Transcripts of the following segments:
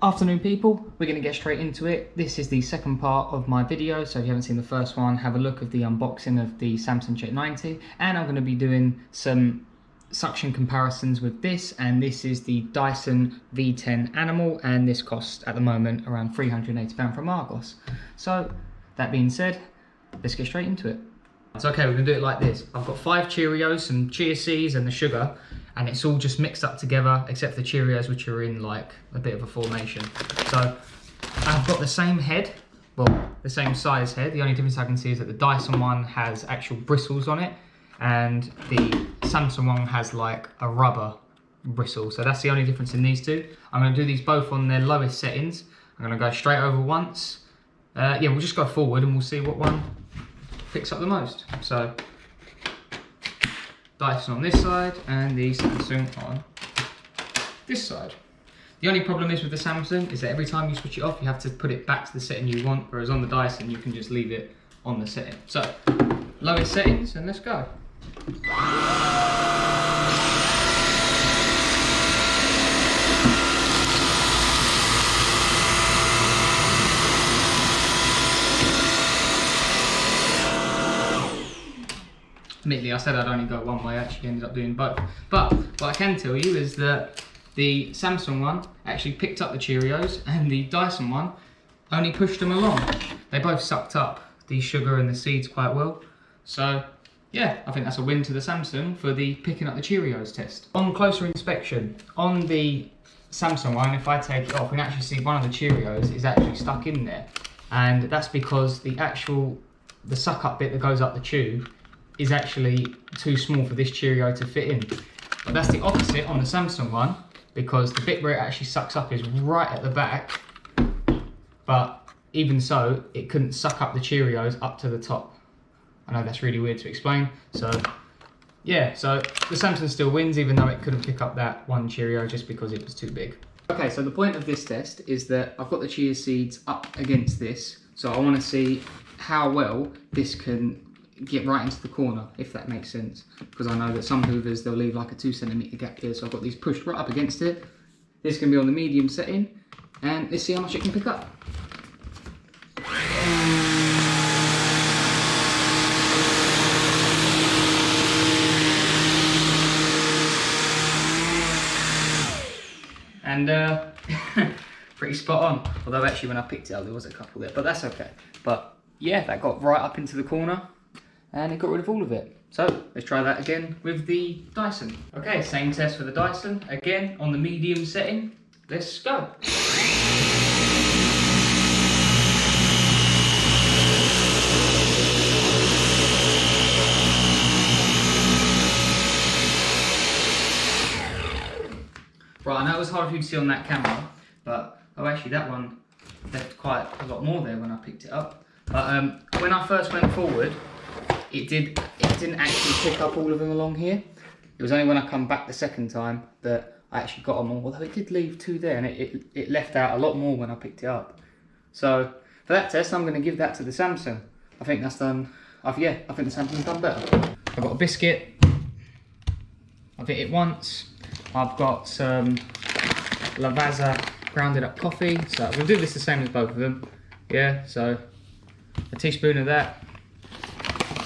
Afternoon people, we're going to get straight into it. This is the second part of my video, so if you haven't seen the first one, have a look at the unboxing of the Samsung Jet 90, and I'm going to be doing some suction comparisons with this, and this is the Dyson V10 Animal, and this costs at the moment around £380 from Argos. So that being said, let's get straight into it. It's okay, we're going to do it like this. I've got 5 Cheerios, some chia seeds and the sugar, and it's all just mixed up together except the Cheerios, which are in like a bit of a formation. So I've got the same head, well, the same size head. The only difference I can see is that the Dyson one has actual bristles on it and the Samsung one has like a rubber bristle. So that's the only difference in these two. I'm going to do these both on their lowest settings. I'm going to go straight over once. Yeah, we'll just go forward and we'll see what one picks up the most. So Dyson on this side and the Samsung on this side. The only problem is with the Samsung is that every time you switch it off you have to put it back to the setting you want, whereas on the Dyson you can just leave it on the setting. So lowest settings and let's go. Admittedly, I said I'd only go one way, I actually ended up doing both. But what I can tell you is that the Samsung one actually picked up the Cheerios and the Dyson one only pushed them along. They both sucked up the sugar and the seeds quite well. So yeah, I think that's a win to the Samsung for the picking up the Cheerios test. On closer inspection, on the Samsung one, if I take it off, we can actually see one of the Cheerios is actually stuck in there. And that's because the suck up bit that goes up the tube is actually too small for this Cheerio to fit in. But that's the opposite on the Samsung one, because the bit where it actually sucks up is right at the back, but even so, it couldn't suck up the Cheerios up to the top. I know that's really weird to explain. So yeah, so the Samsung still wins even though it couldn't pick up that one Cheerio just because it was too big. Okay, so the point of this test is that I've got the chia seeds up against this, so I want to see how well this can get right into the corner, if that makes sense, because I know that some hoovers, they'll leave like a 2 cm gap here, so I've got these pushed right up against it. This can be on the medium setting, and let's see how much it can pick up. And pretty spot on, although actually when I picked it up there was a couple there, but that's okay. But yeah, that got right up into the corner and it got rid of all of it. So let's try that again with the Dyson. Okay, same test for the Dyson, again on the medium setting. Let's go. Right, I know it was hard for you to see on that camera, but oh, actually that one left quite a lot more there when I picked it up. But when I first went forward, it didn't actually pick up all of them along here. It was only when I come back the second time that I actually got them all, although it did leave 2 there, and it left out a lot more when I picked it up. So for that test, I'm going to give that to the Samsung. I think that's done. Yeah, I think the Samsung's done better. I've got a biscuit. I've hit it once. I've got some Lavazza grounded up coffee. So we'll do this the same as both of them. Yeah, so a teaspoon of that.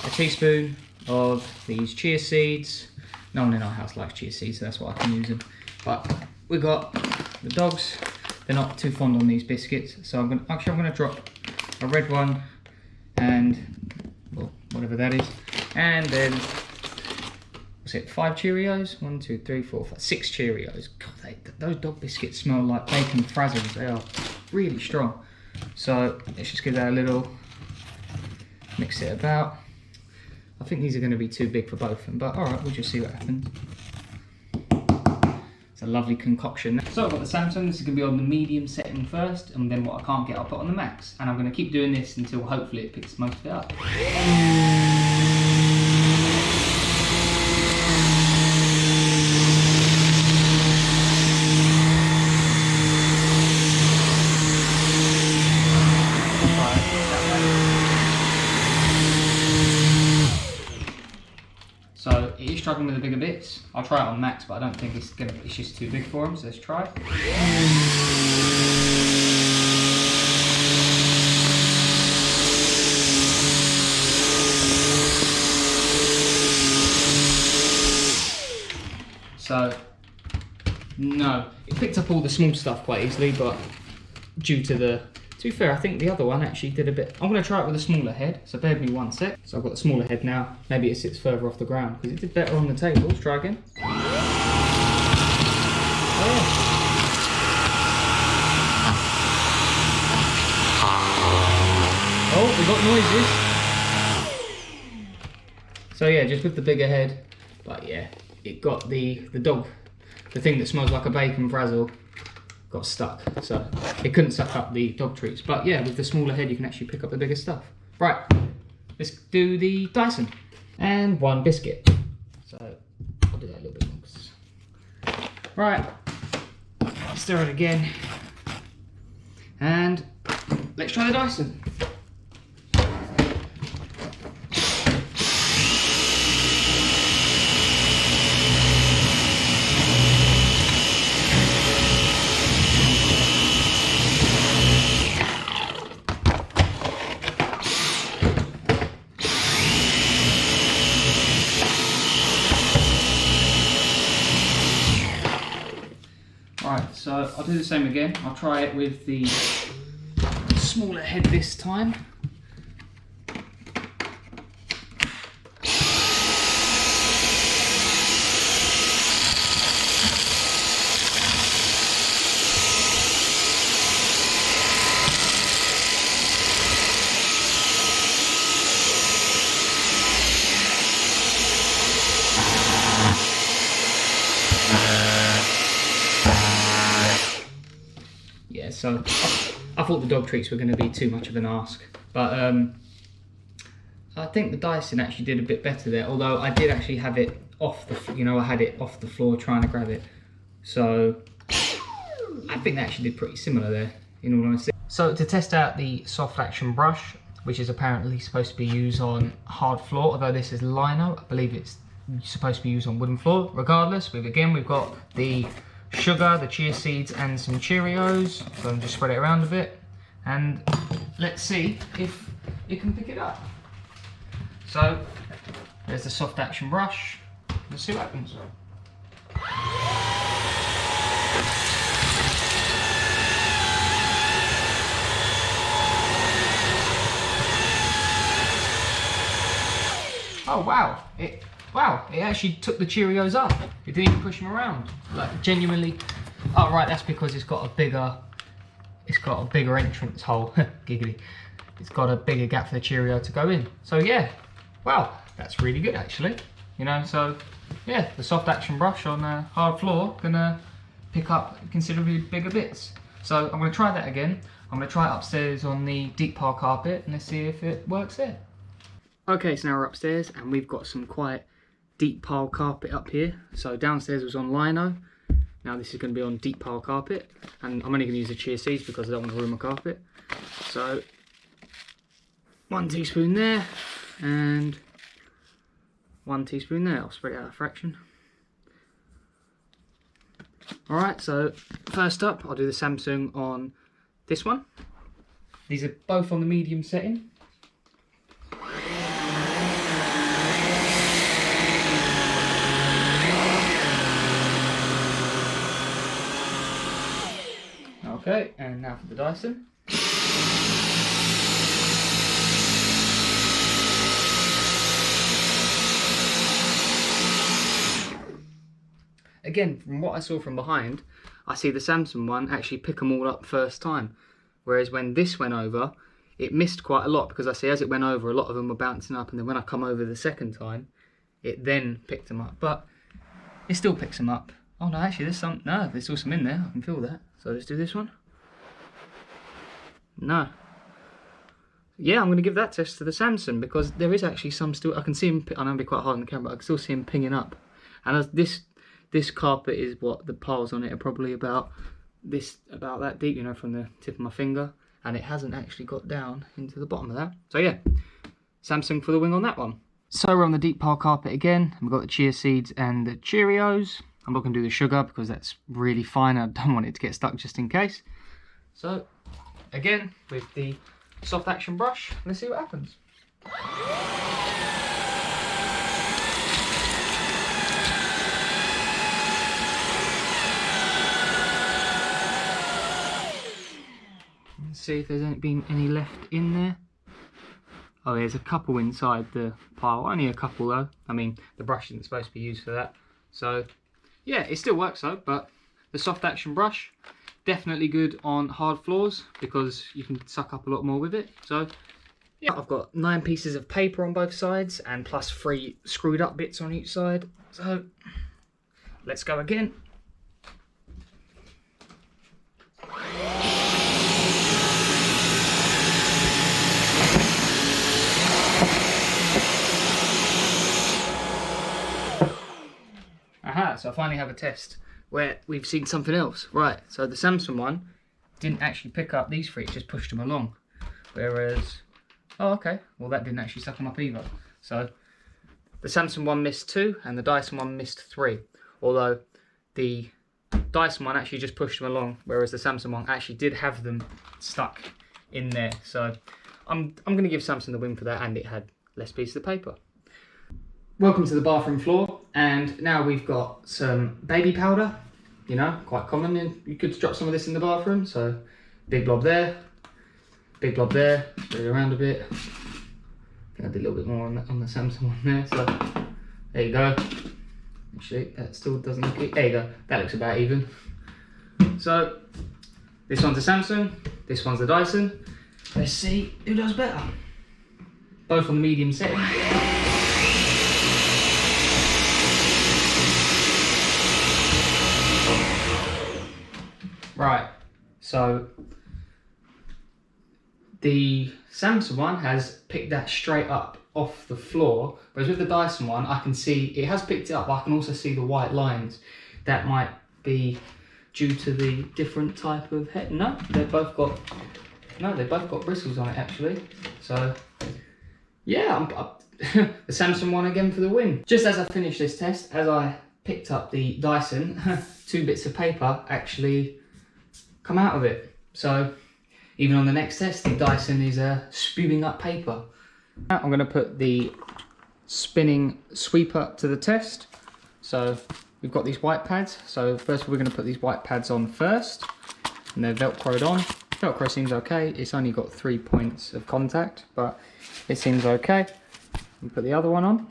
A teaspoon of these chia seeds. No one in our house likes chia seeds, so that's why I can use them. But we got the dogs. They're not too fond on these biscuits, so I'm gonna drop a red one and well, whatever that is, and then what's it? 5 Cheerios. 1, 2, 3, 4, 5, 6 Cheerios. God, those dog biscuits smell like bacon frazzles. They are really strong. So let's just give that a little mix it about. I think these are going to be too big for both of them, but alright, we'll just see what happens. It's a lovely concoction. So I've got the Samsung, this is going to be on the medium setting first, and then what I can't get I'll put on the max. And I'm going to keep doing this until hopefully it picks most of it up. So it is struggling with the bigger bits. I'll try it on max, but I don't think it's just too big for him, so let's try. picked up all the small stuff quite easily, but due to the... To be fair, I think the other one actually did a bit... I'm going to try it with a smaller head, so bear with me 1 sec. So I've got the smaller head now. Maybe it sits further off the ground, because it did better on the table. Let's try again. Oh, we got noises. So yeah, just with the bigger head. But yeah, it got the dog, the thing that smells like a bacon frazzle, got stuck, so it couldn't suck up the dog treats. But yeah, with the smaller head you can actually pick up the bigger stuff. Right, let's do the Dyson. And 1 biscuit. So I'll do that a little bit more. Right, stir it again. And let's try the Dyson. Right, so I'll do the same again. I'll try it with the smaller head this time. Yeah, so I thought the dog treats were going to be too much of an ask, but I think the Dyson actually did a bit better there, although I did actually have it off the, I had it off the floor trying to grab it, so I think they actually did pretty similar there, in all honesty. So to test out the soft action brush, which is apparently supposed to be used on hard floor, although this is lino, I believe it's supposed to be used on wooden floor. Regardless, we've got the sugar, the chia seeds and some Cheerios. So I'm just spread it around a bit and let's see if it can pick it up. So there's the soft action brush. Let's see what happens. Oh wow, it actually took the Cheerios up. It didn't even push them around. Like genuinely. Oh right, that's because it's got a bigger entrance hole. Giggly. It's got a bigger gap for the Cheerio to go in. So yeah, wow, that's really good actually. So yeah, the soft action brush on a hard floor gonna pick up considerably bigger bits. So I'm gonna try that again. I'm gonna try it upstairs on the deep pile carpet and let's see if it works there. Okay, so now we're upstairs and we've got some quite deep pile carpet up here. So downstairs was on lino. Now this is going to be on deep pile carpet. And I'm only going to use the chia seeds because I don't want to ruin my carpet. So 1 teaspoon there and 1 teaspoon there. I'll spread it out a fraction. Alright, so first up I'll do the Samsung on this one. These are both on the medium setting. Okay, and now for the Dyson. Again, from what I saw from behind, I see the Samsung one actually pick them all up first time. Whereas when this went over, it missed quite a lot because I see as it went over, a lot of them were bouncing up, and then when I come over the second time, it then picked them up. But it still picks them up. Oh no, actually there's still some in there, I can feel that. So let's do this one. No. Yeah, I'm going to give that test to the Samsung because there is actually some still, I can see him, I know it'll be quite hard on the camera, but I can still see him pinging up. And as this carpet is what the piles on it are probably about that deep, from the tip of my finger. And it hasn't actually got down into the bottom of that. So yeah, Samsung for the wing on that one. So we're on the deep pile carpet again. We've got the chia seeds and the Cheerios. I'm not going to do the sugar because that's really fine. I don't want it to get stuck just in case. So again, with the soft action brush, let's see what happens. see if there's been any left in there. Oh, there's a couple inside the pile. Only a couple though. I mean, the brush isn't supposed to be used for that. So, yeah, it still works though. But the soft action brush, definitely good on hard floors because you can suck up a lot more with it. So, yeah, I've got 9 pieces of paper on both sides and plus 3 screwed up bits on each side. So, let's go again. Aha, so I finally have a test where we've seen something else. Right, so the Samsung one didn't actually pick up these 3, it just pushed them along. Whereas, oh okay, well that didn't actually suck them up either. So the Samsung one missed 2 and the Dyson one missed 3. Although the Dyson one actually just pushed them along, whereas the Samsung one actually did have them stuck in there. So I'm going to give Samsung the win for that, and it had less pieces of paper. Welcome to the bathroom floor, and now we've got some baby powder, you know, quite common. You could drop some of this in the bathroom, so big blob there, spread it around a bit. I think I did a little bit more on the Samsung one there, so there you go. Actually, that still doesn't look it. There you go, that looks about even. So, this one's a Samsung, this one's the Dyson. Let's see who does better. Both on the medium setting. Right, so the Samsung one has picked that straight up off the floor, whereas with the Dyson one, I can see it has picked it up, but I can also see the white lines. That might be due to the different type of head. No, they've both got bristles on it actually. So yeah, the Samsung one again for the win. Just as I finished this test, as I picked up the Dyson, 2 bits of paper actually come out of it. So even on the next test, the Dyson is spewing up paper. Now I'm going to put the spinning sweeper to the test. So we've got these white pads. So first of all, we're going to put these white pads on first, and they're velcroed on. Velcro seems okay. It's only got 3 points of contact, but it seems okay. We put the other one on,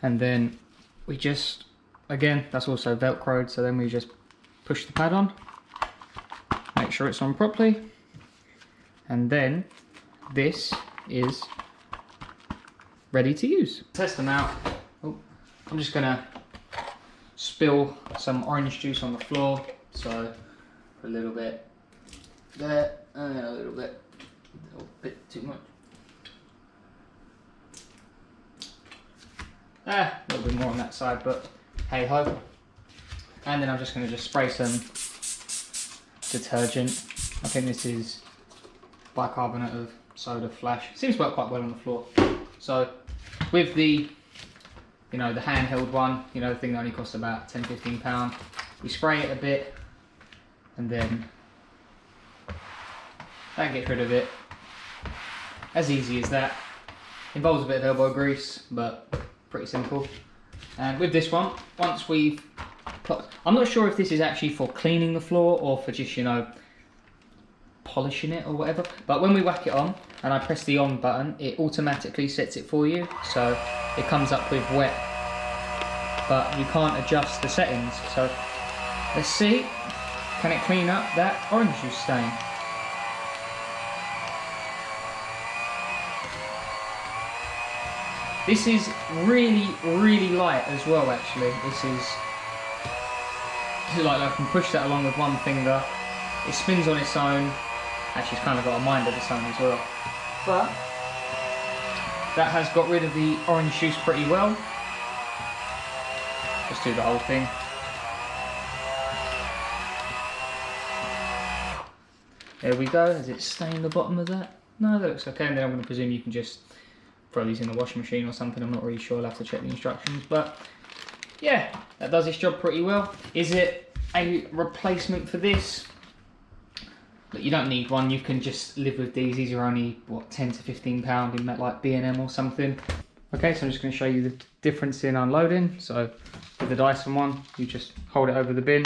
and then we just, again, that's also velcroed. So then we just push the pad on, make sure it's on properly, and then this is ready to use. Test them out. Oh, I'm just gonna spill some orange juice on the floor, so a little bit there and then a little bit too much. A little bit more on that side, but hey ho. And then I'm just going to spray some detergent. I think this is bicarbonate of soda flash. Seems to work quite well on the floor. So with the, you know, the handheld one, you know, the thing that only costs about £10–15, we spray it a bit, and then that gets rid of it. As easy as that. Involves a bit of elbow grease, but pretty simple. And with this one, once we've I'm not sure if this is actually for cleaning the floor or for just, you know, polishing it or whatever, but when we whack it on and I press the on button, it automatically sets it for you, so it comes up with wet, but you can't adjust the settings. So let's see, can it clean up that orange juice stain? This is really light as well actually. This is like I can push that along with one finger. It spins on its own. Actually, it's kind of got a mind of its own as well. But that has got rid of the orange juice pretty well. Just do the whole thing. There we go. Has it stained the bottom of that? No, that looks okay. And then I'm going to presume you can just throw these in the washing machine or something. I'm not really sure. I'll have to check the instructions. But yeah, that does its job pretty well. Is it a replacement for this? But you don't need one. You can just live with these. These are only, what, £10–15 in like B&M or something. Okay, so I'm just going to show you the difference in unloading. So with the Dyson one, you just hold it over the bin.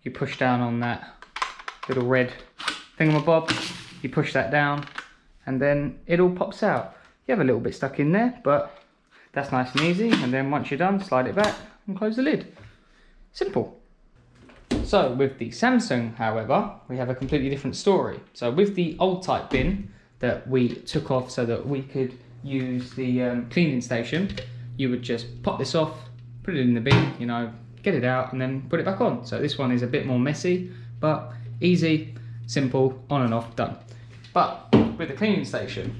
You push down on that little red thingamabob. You push that down and then it all pops out. You have a little bit stuck in there, but that's nice and easy. And then once you're done, slide it back and close the lid. Simple. So with the Samsung, however, we have a completely different story. So with the old type bin that we took off so that we could use the cleaning station, you would just pop this off, put it in the bin, you know, get it out and then put it back on. So this one is a bit more messy, but easy, simple, on and off, done. But with the cleaning station,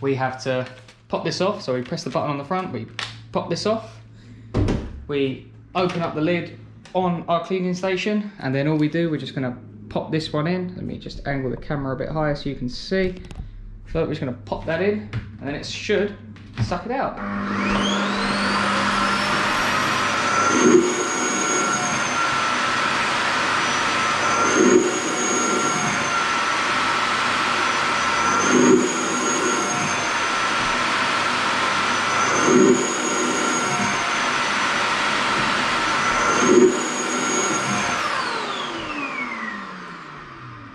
we have to pop this off. So we press the button on the front, we pop this off, we open up the lid on our cleaning station, and then all we do, we're just going to pop this one in. Let me just angle the camera a bit higher so you can see. So we're just going to pop that in, and then it should suck it out.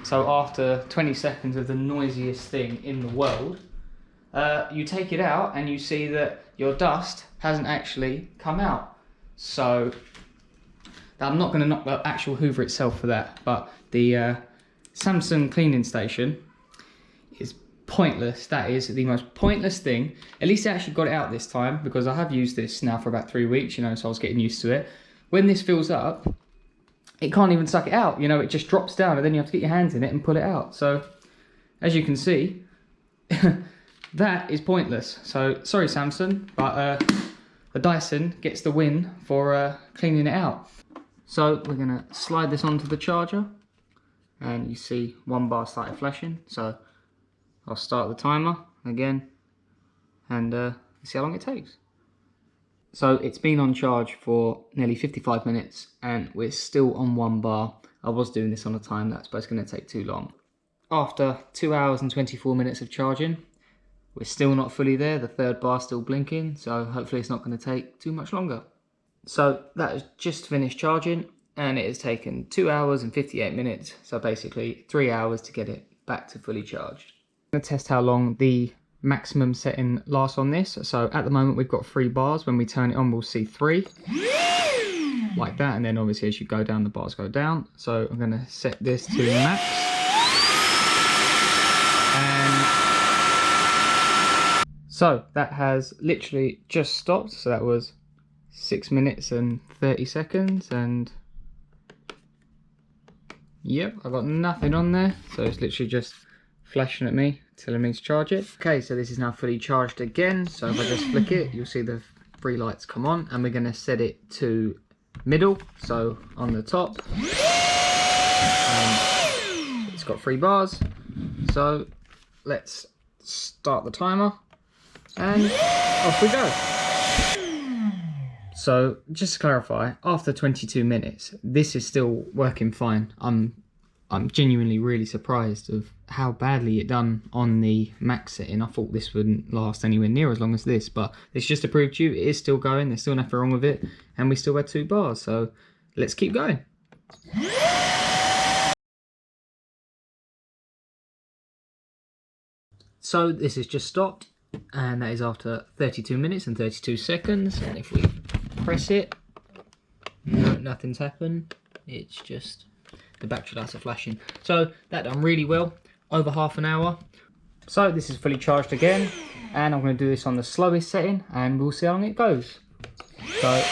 So after 20 seconds of the noisiest thing in the world, you take it out and you see that your dust hasn't actually come out. So I'm not going to knock the actual Hoover itself for that, but the Samsung cleaning station is pointless. That is the most pointless thing. At least I actually got it out this time, because I have used this now for about 3 weeks, you know, so I was getting used to it. When this fills up, it can't even suck it out, you know, it just drops down and then you have to get your hands in it and pull it out. So, as you can see, that is pointless. So, sorry Samsung, but the Dyson gets the win for cleaning it out. So, we're going to slide this onto the charger, and you see one bar started flashing. So, I'll start the timer again, and see how long it takes. So it's been on charge for nearly 55 minutes and we're still on 1 bar. I was doing this on a time that's supposed going to take too long. After 2 hours and 24 minutes of charging, we're still not fully there. The 3rd bar still blinking, so hopefully it's not going to take too much longer. So that has just finished charging and it has taken 2 hours and 58 minutes. So basically 3 hours to get it back to fully charged. I'm going to test how long the maximum setting lasts on this. So at the moment we've got 3 bars. When we turn it on, we'll see 3 like that, and then obviously as you go down, the bars go down. So I'm going to set this to max, and so that has literally just stopped. So that was 6 minutes and 30 seconds, and yep, I got nothing on there. So it's literally just flashing at me, telling me to charge it. Okay, so this is now fully charged again. So if I just flick it, you'll see the 3 lights come on, and we're going to set it to middle, so on the top. It's got 3 bars. So let's start the timer, and off we go. So just to clarify, after 22 minutes, this is still working fine. I'm genuinely really surprised of how badly it done on the max setting. I thought this wouldn't last anywhere near as long as this, but it's just to prove to you it is still going. There's still nothing wrong with it, and we still had 2 bars. So let's keep going. So this has just stopped, and that is after 32 minutes and 32 seconds. And if we press it, no, nothing's happened. It's just the battery lights are flashing. So that done really well, over half an hour. So this is fully charged again, and I'm going to do this on the slowest setting, and we'll see how long it goes. So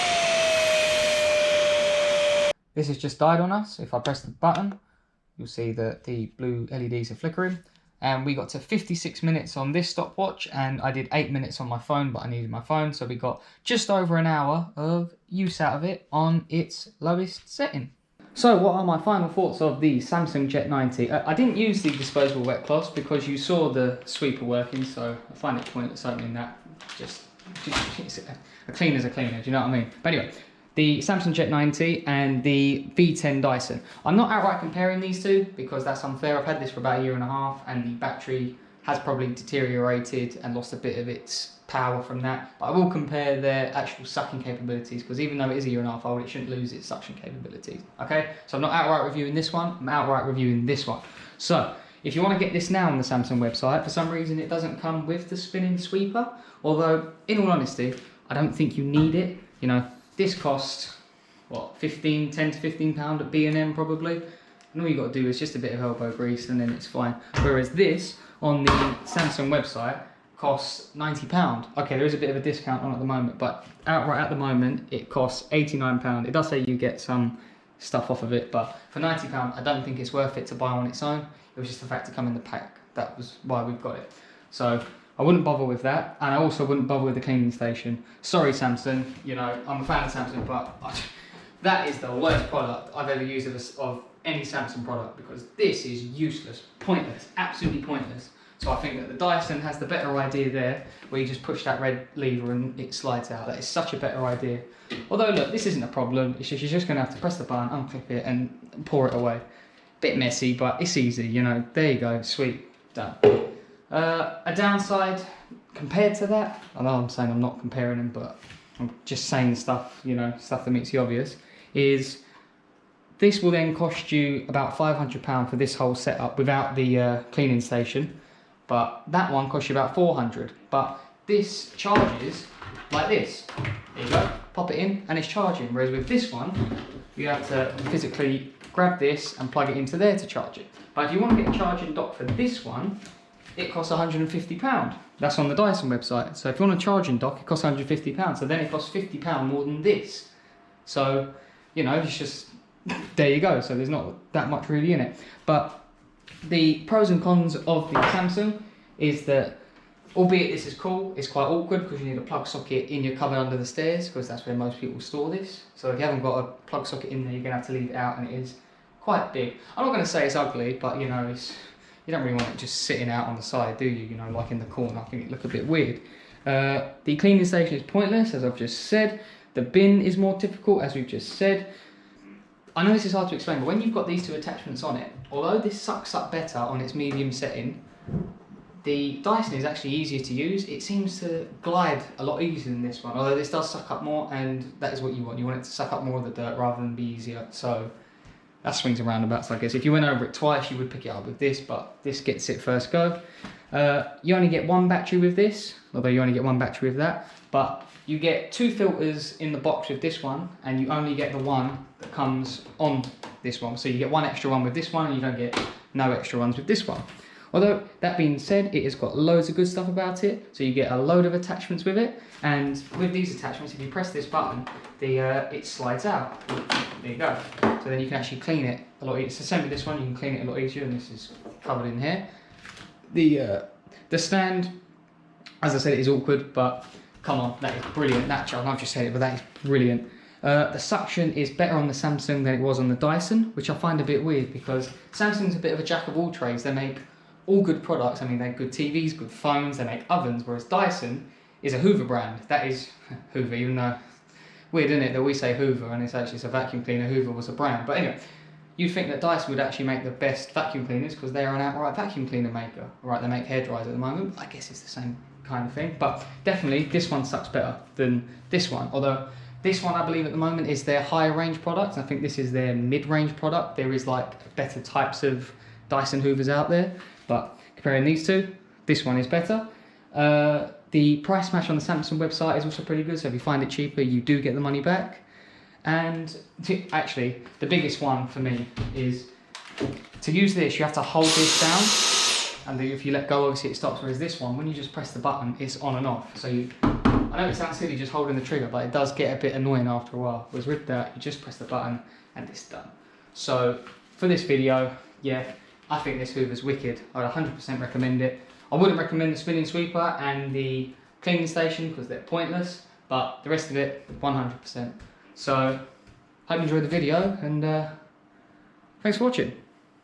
this has just died on us. If I press the button, you'll see that the blue LEDs are flickering, and we got to 56 minutes on this stopwatch, and I did 8 minutes on my phone, but I needed my phone, so we got just over an hour of use out of it on its lowest setting. So what are my final thoughts of the Samsung Jet 90? I didn't use the disposable wet cloths because you saw the sweeper working, so I find it pointless opening that. Just a cleaner's a cleaner, do you know what I mean? But anyway, the Samsung Jet 90 and the V10 Dyson. I'm not outright comparing these two because that's unfair. I've had this for about 1.5 years and the battery has probably deteriorated and lost a bit of its power from that. But I will compare their actual sucking capabilities, because even though it is a 1.5 year old, it shouldn't lose its suction capabilities. Okay, so I'm not outright reviewing this one, I'm outright reviewing this one. So if you want to get this now on the Samsung website, for some reason it doesn't come with the spinning sweeper, although in all honesty, I don't think you need it. You know, this costs, what, 10 to 15 pound at B&M probably, and all you got to do is just a bit of elbow grease and then it's fine. Whereas this, on the Samsung website, costs £90. Okay, there is a bit of a discount on at the moment, but outright at the moment it costs £89. It does say you get some stuff off of it, but for £90 I don't think it's worth it to buy on its own. It was just the fact to come in the pack. That was why we've got it. So I wouldn't bother with that, and I also wouldn't bother with the cleaning station. Sorry Samsung, you know, I'm a fan of Samsung, but that is the worst product I've ever used of any Samsung product, because this is useless, pointless, absolutely pointless. So I think that the Dyson has the better idea there, where you just push that red lever and it slides out. That is such a better idea. Although look, this isn't a problem, it's just, you're just going to have to press the button, unclip it and pour it away. Bit messy, but it's easy, you know. There you go, sweet, done. A downside compared to that, I know I'm saying I'm not comparing them, but I'm just saying stuff, you know, stuff that makes the obvious, is this will then cost you about £500 for this whole setup without the cleaning station. But that one costs you about 400. But this charges like this. There you go, pop it in and it's charging. Whereas with this one, you have to physically grab this and plug it into there to charge it. But if you want to get a charging dock for this one, it costs £150. That's on the Dyson website. So if you want a charging dock, it costs £150. So then it costs £50 more than this. So, you know, it's just, there you go. So there's not that much really in it. But the pros and cons of the Samsung is that, albeit this is cool, it's quite awkward because you need a plug socket in your cupboard under the stairs, because that's where most people store this. So if you haven't got a plug socket in there, you're going to have to leave it out, and it is quite big. I'm not going to say it's ugly, but you know, you don't really want it just sitting out on the side, do you? You know, like in the corner. I think it look a bit weird. The cleaning station is pointless, as I've just said. The bin is more difficult, as we've just said. I know this is hard to explain, but when you've got these two attachments on it, although this sucks up better on its medium setting, the Dyson is actually easier to use. It seems to glide a lot easier than this one, although this does suck up more, and that is what you want. You want it to suck up more of the dirt rather than be easier. So that swings and roundabouts, I guess. If you went over it twice, you would pick it up with this, but this gets it first go. You only get one battery with this, although you only get one battery with that, but you get 2 filters in the box with this one, and you only get the one that comes on this one. So you get one extra one with this one, and you don't get no extra ones with this one. Although, that being said, it has got loads of good stuff about it. So you get a load of attachments with it, and with these attachments, if you press this button, it slides out. There you go. So then you can actually clean it a lot easier. It's the same with this one, you can clean it a lot easier, and this is covered in here. The stand, as I said, it is awkward, but come on, that is brilliant. I've just said it, but that is brilliant. The suction is better on the Samsung than it was on the Dyson, which I find a bit weird, because Samsung's a bit of a jack of all trades. They make all good products. I mean, they make good TVs, good phones, they make ovens, whereas Dyson is a Hoover brand. That is Hoover, even though, weird isn't it that we say Hoover and it's a vacuum cleaner. Hoover was a brand. But anyway, you'd think that Dyson would actually make the best vacuum cleaners because they're an outright vacuum cleaner maker. Right, they make hair dryers at the moment. I guess it's the same kind of thing. But definitely, this one sucks better than this one. Although, this one, I believe, at the moment is their higher range product. I think this is their mid-range product. There is like better types of Dyson Hoovers out there. But comparing these two, this one is better. The price match on the Samsung website is also pretty good. So if you find it cheaper, you do get the money back. And actually, the biggest one for me is to use this, you have to hold this down. And if you let go, obviously it stops. Whereas this one, when you just press the button, it's on and off. So I know it sounds silly just holding the trigger, but it does get a bit annoying after a while. Whereas with that, you just press the button and it's done. So for this video, yeah, I think this Hoover's wicked. I'd 100% recommend it. I wouldn't recommend the spinning sweeper and the cleaning station because they're pointless, but the rest of it, 100%. So, hope you enjoyed the video, and thanks for watching.